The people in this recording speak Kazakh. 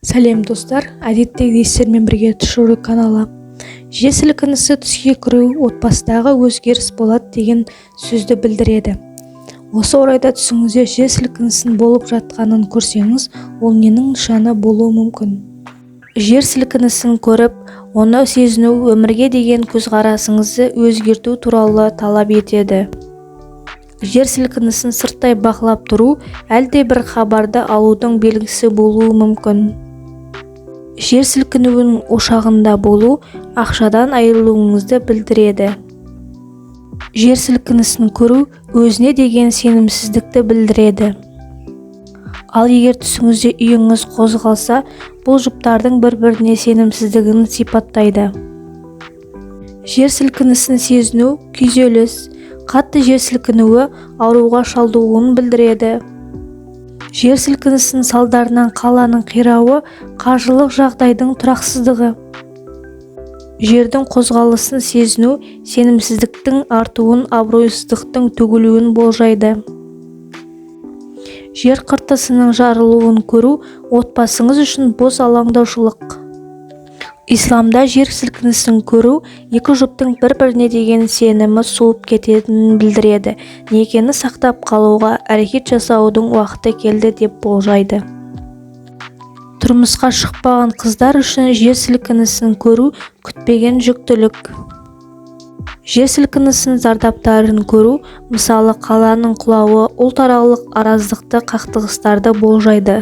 Сәлем достар, әдеттегідей сіздермен бірге Түшіру каналы. Жер сілкінісі түске кіру отбасыдағы өзгеріс болады деген сөзді білдіреді. Осы орайда түсіңізде жер сілкінісінің болып жатқанын көрсеңіз, ол ненің нышаны болуы мүмкін? Жер сілкінісін көріп, оны сезіну өмірге деген көзқарасыңызды өзгерту туралы талап етеді. Жер сілкінісін сырттай бақылап тұру әлде бір хабарды алудың белгісі болуы мүмкін. Жер сілкінуінің ошағында болу ақшадан айырылуыңызды білдіреді. Жер сілкінісін көру өзіне деген сенімсіздікті білдіреді. Ал егер түсіңізде үйіңіз қозғалса, бұл жұптардың бір-біріне сенімсіздігін сипаттайды. Жер сілкінісін сезіну күйзеліс, қатты жер сілкінуі ауруға шалдығуын білдіреді. Жер сілкінісінің салдарынан қаланың қирауы қаржылық жағдайдың тұрақсыздығы. Жердің қозғалысын сезіну сенімсіздіктің артуын, абыройсыздықтың төгілуін болжайды. Жер қыртысының жарылуын көру отбасыңыз үшін бос алаңдаушылық. Исламда жер сілкінісін көру екі жұптың бір-біріне деген сенімі суып кететінін білдіреді. Некені сақтап қалуға әрекет жасаудың уақыты келді деп болжайды. Тұрмысқа шықпаған қыздар үшін жер сілкінісін көру күтпеген жүктілік. Жер сілкінісінің зардаптарын көру, мысалы қаланың құлауы, ұлтаралық араздықты қақтығыстарды болжайды.